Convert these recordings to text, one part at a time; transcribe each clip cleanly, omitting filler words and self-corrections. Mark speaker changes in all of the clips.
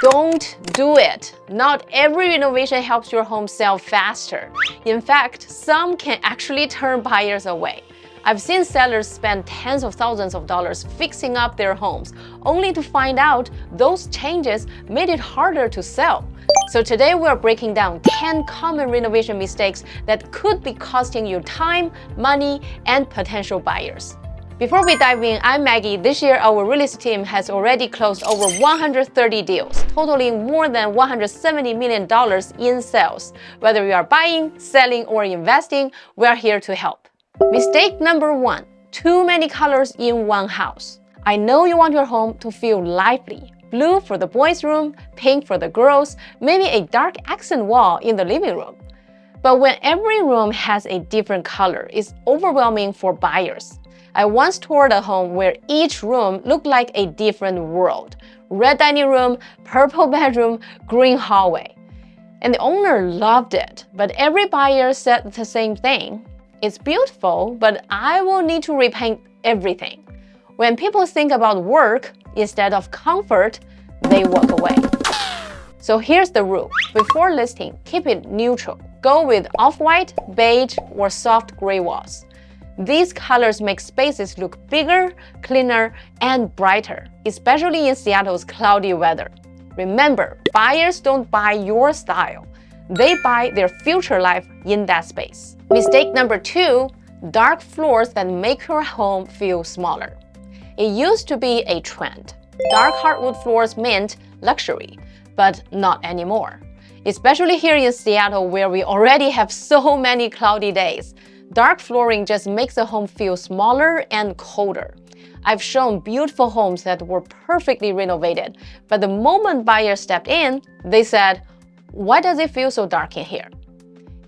Speaker 1: Don't do it. Not every renovation helps your home sell faster. In fact, some can actually turn buyers away. I've seen sellers spend tens of thousands of dollars fixing up their homes, only to find out those changes made it harder to sell. So today we're breaking down 10 common renovation mistakes that could be costing you time, money, and potential buyers. Before we dive in, I'm Maggie. This year, our real estate team has already closed over 130 deals, totaling more than $170 million in sales. Whether you are buying, selling, or investing, we're here to help. Mistake number 1, too many colors in one house. I know you want your home to feel lively. Blue for the boys' room, pink for the girls, maybe a dark accent wall in the living room. But when every room has a different color, it's overwhelming for buyers. I once toured a home where each room looked like a different world. Red dining room, purple bedroom, green hallway. And the owner loved it, but every buyer said the same thing. It's beautiful, but I will need to repaint everything. When people think about work instead of comfort, they walk away. So here's the rule. Before listing, keep it neutral. Go with off-white, beige, or soft gray walls. These colors make spaces look bigger, cleaner, and brighter, especially in Seattle's cloudy weather. Remember, buyers don't buy your style. They buy their future life in that space. Mistake number 2, dark floors that make your home feel smaller. It used to be a trend. Dark hardwood floors meant luxury, but not anymore. Especially here in Seattle, where we already have so many cloudy days. Dark flooring just makes the home feel smaller and colder. I've shown beautiful homes that were perfectly renovated, but the moment buyers stepped in, they said, "Why does it feel so dark in here?"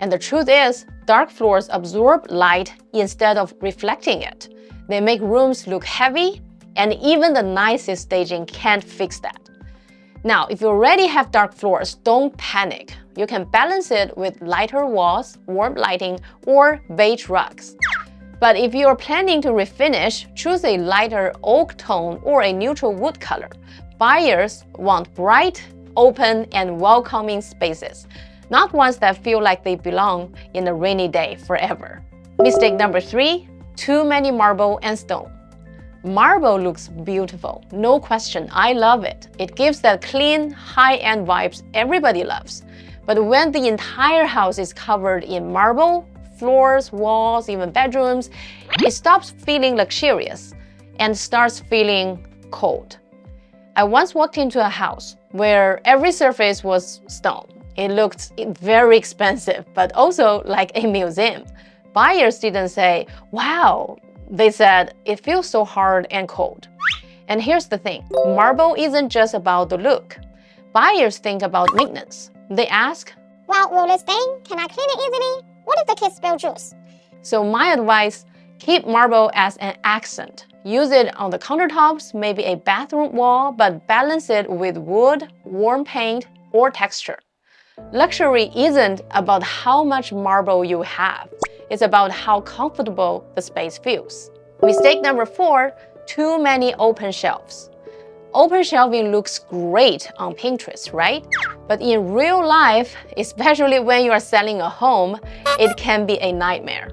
Speaker 1: And the truth is, dark floors absorb light instead of reflecting it. They make rooms look heavy, and even the nicest staging can't fix that. Now, if you already have dark floors, don't panic. You can balance it with lighter walls, warm lighting, or beige rugs. But if you're planning to refinish, choose a lighter oak tone or a neutral wood color. Buyers want bright, open, and welcoming spaces, not ones that feel like they belong in a rainy day forever. Mistake number 3, too many marble and stone. Marble looks beautiful, no question, I love it. It gives that clean, high-end vibes everybody loves. But when the entire house is covered in marble, floors, walls, even bedrooms, it stops feeling luxurious and starts feeling cold. I once walked into a house where every surface was stone. It looked very expensive, but also like a museum. Buyers didn't say, "Wow." They said, "It feels so hard and cold." And here's the thing, marble isn't just about the look. Buyers think about maintenance. They ask,
Speaker 2: "Well, will it stain? Can I clean it easily? What if the kids spill juice?"
Speaker 1: So my advice, keep marble as an accent. Use it on the countertops, maybe a bathroom wall, but balance it with wood, warm paint, or texture. Luxury isn't about how much marble you have. It's about how comfortable the space feels. Mistake number 4, too many open shelves. Open shelving looks great on Pinterest, right? But in real life, especially when you are selling a home, it can be a nightmare.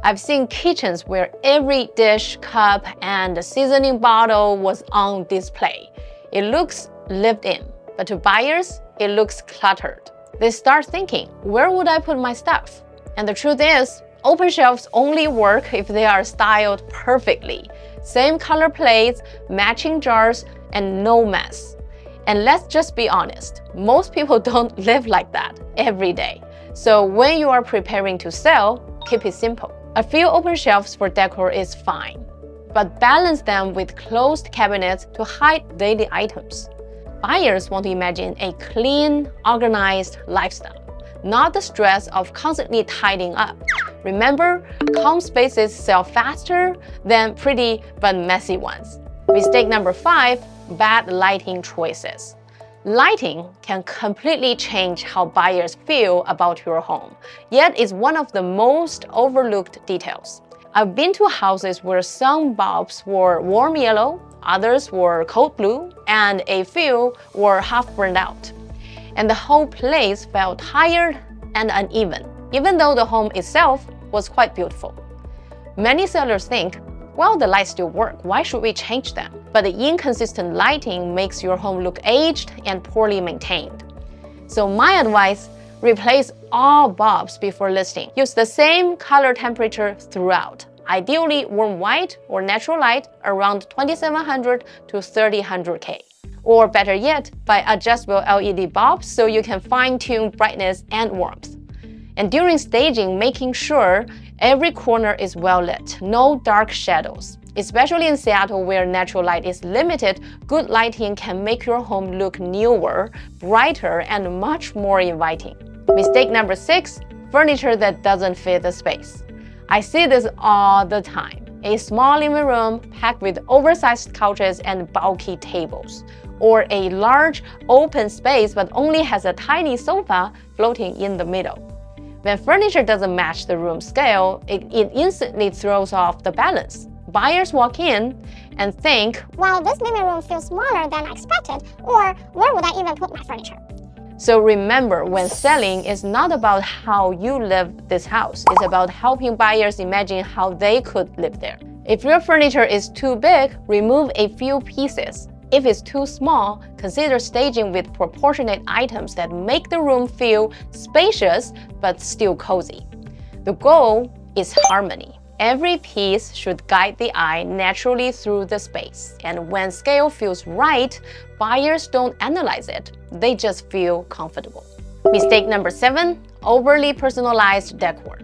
Speaker 1: I've seen kitchens where every dish, cup, and seasoning bottle was on display. It looks lived in, but to buyers, it looks cluttered. They start thinking, where would I put my stuff? And the truth is, open shelves only work if they are styled perfectly. Same color plates, matching jars, and no mess. And let's just be honest, most people don't live like that every day. So when you are preparing to sell, keep it simple. A few open shelves for decor is fine, but balance them with closed cabinets to hide daily items. Buyers want to imagine a clean, organized lifestyle, not the stress of constantly tidying up. Remember, calm spaces sell faster than pretty but messy ones. Mistake number 5, bad lighting choices. Lighting can completely change how buyers feel about your home, yet it's one of the most overlooked details. I've been to houses where some bulbs were warm yellow, others were cold blue, and a few were half burned out. And the whole place felt tired and uneven, even though the home itself was quite beautiful. Many sellers think, well, the lights still work, why should we change them? But the inconsistent lighting makes your home look aged and poorly maintained. So my advice, replace all bulbs before listing. Use the same color temperature throughout. Ideally warm white or natural light around 2700 to 3000 K. Or better yet, buy adjustable LED bulbs so you can fine-tune brightness and warmth. And during staging, making sure every corner is well lit, no dark shadows. Especially in Seattle where natural light is limited, good lighting can make your home look newer, brighter, and much more inviting. Mistake number 6, furniture that doesn't fit the space. I see this all the time. A small living room packed with oversized couches and bulky tables. Or a large open space but only has a tiny sofa floating in the middle. When furniture doesn't match the room scale, it instantly throws off the balance. Buyers walk in and think,
Speaker 2: Wow, this living room feels smaller than I expected, or where would I even put my furniture?
Speaker 1: So remember, when selling, it's not about how you live this house. It's about helping buyers imagine how they could live there. If your furniture is too big, remove a few pieces. If it's too small, consider staging with proportionate items that make the room feel spacious but still cozy. The goal is harmony. Every piece should guide the eye naturally through the space. And when scale feels right, buyers don't analyze it. They just feel comfortable. Mistake number 7, overly personalized decor.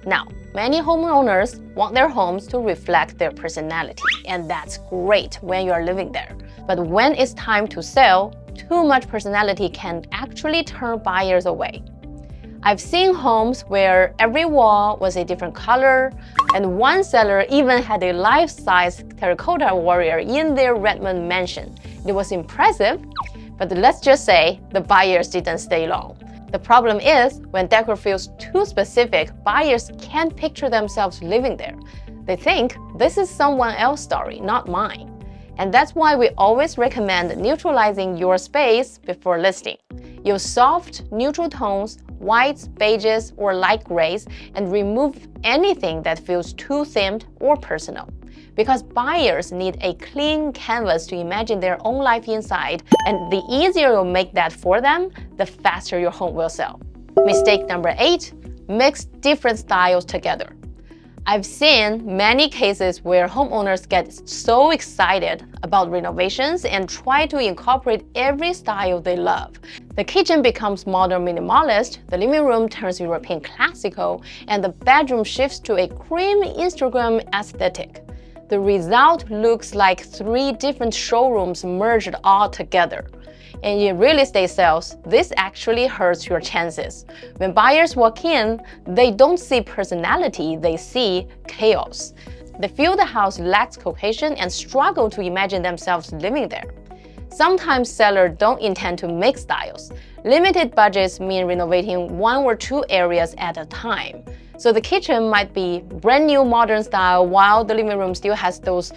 Speaker 1: Now, many homeowners want their homes to reflect their personality, and that's great when you're living there. But when it's time to sell, too much personality can actually turn buyers away. I've seen homes where every wall was a different color, and one seller even had a life-size terracotta warrior in their Redmond mansion. It was impressive, but let's just say the buyers didn't stay long. The problem is, when decor feels too specific, buyers can't picture themselves living there. They think, this is someone else's story, not mine. And that's why we always recommend neutralizing your space before listing. Use soft, neutral tones, whites, beiges, or light grays, and remove anything that feels too themed or personal. Because buyers need a clean canvas to imagine their own life inside, and the easier you make that for them, the faster your home will sell. Mistake number 8, mix different styles together. I've seen many cases where homeowners get so excited about renovations and try to incorporate every style they love. The kitchen becomes modern minimalist, the living room turns European classical, and the bedroom shifts to a cream Instagram aesthetic. The result looks like 3 different showrooms merged all together. And in real estate sales, this actually hurts your chances. When buyers walk in, they don't see personality, they see chaos. They feel the house lacks cohesion and struggle to imagine themselves living there. Sometimes sellers don't intend to mix styles. Limited budgets mean renovating 1 or 2 areas at a time. So the kitchen might be brand new modern style while the living room still has those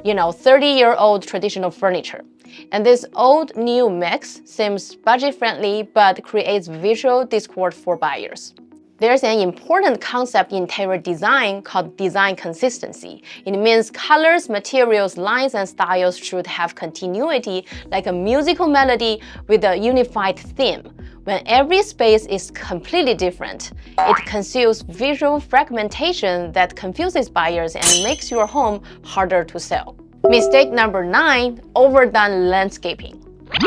Speaker 1: 30-year-old traditional furniture. And this old-new mix seems budget-friendly but creates visual discord for buyers. There's an important concept in interior design called design consistency. It means colors, materials, lines, and styles should have continuity like a musical melody with a unified theme. When every space is completely different, it conceals visual fragmentation that confuses buyers and makes your home harder to sell. Mistake number 9, overdone landscaping.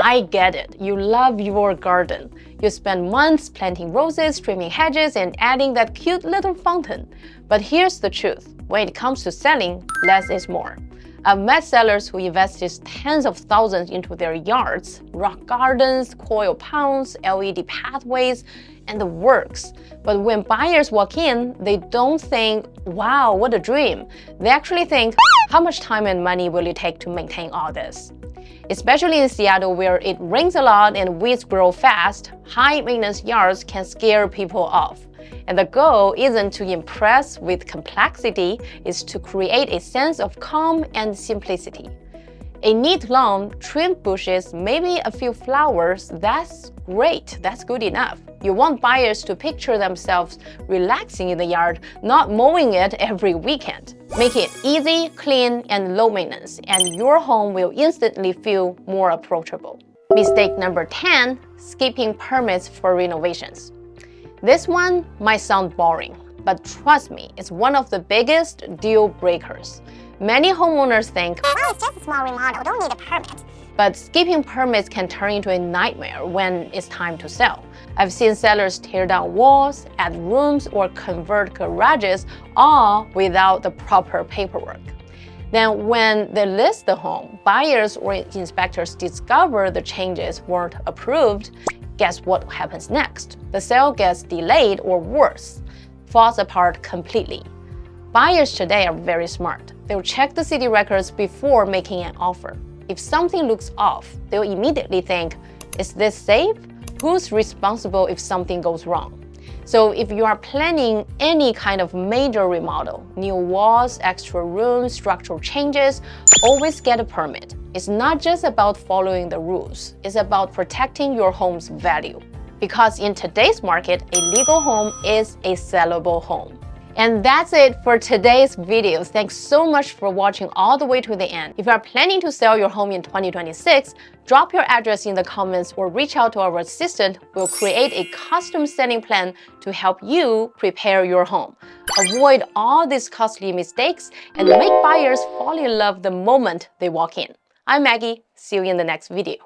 Speaker 1: I get it, you love your garden. You spend months planting roses, trimming hedges, and adding that cute little fountain. But here's the truth, when it comes to selling, less is more. I've met sellers who invested tens of thousands into their yards, rock gardens, coil ponds, LED pathways, and the works. But when buyers walk in, they don't think, wow, what a dream. They actually think, how much time and money will it take to maintain all this? Especially in Seattle where it rains a lot and weeds grow fast, high-maintenance yards can scare people off. And the goal isn't to impress with complexity, it's to create a sense of calm and simplicity. A neat lawn, trimmed bushes, maybe a few flowers, that's great, that's good enough. You want buyers to picture themselves relaxing in the yard, not mowing it every weekend. Make it easy, clean, and low maintenance, and your home will instantly feel more approachable. Mistake number 10, skipping permits for renovations. This one might sound boring, but trust me, it's one of the biggest deal breakers. Many homeowners think,
Speaker 2: well, it's just a small remodel, don't need a permit.
Speaker 1: But skipping permits can turn into a nightmare when it's time to sell. I've seen sellers tear down walls, add rooms, or convert garages, all without the proper paperwork. Then when they list the home, buyers or inspectors discover the changes weren't approved. Guess what happens next? The sale gets delayed or worse, falls apart completely. Buyers today are very smart. They'll check the city records before making an offer. If something looks off, they'll immediately think, is this safe? Who's responsible if something goes wrong? So if you are planning any kind of major remodel, new walls, extra rooms, structural changes, always get a permit. It's not just about following the rules, it's about protecting your home's value. Because in today's market, a legal home is a sellable home. And that's it for today's video. Thanks so much for watching all the way to the end. If you are planning to sell your home in 2026, drop your address in the comments or reach out to our assistant. We'll create a custom selling plan to help you prepare your home. Avoid all these costly mistakes and make buyers fall in love the moment they walk in. I'm Maggie. See you in the next video.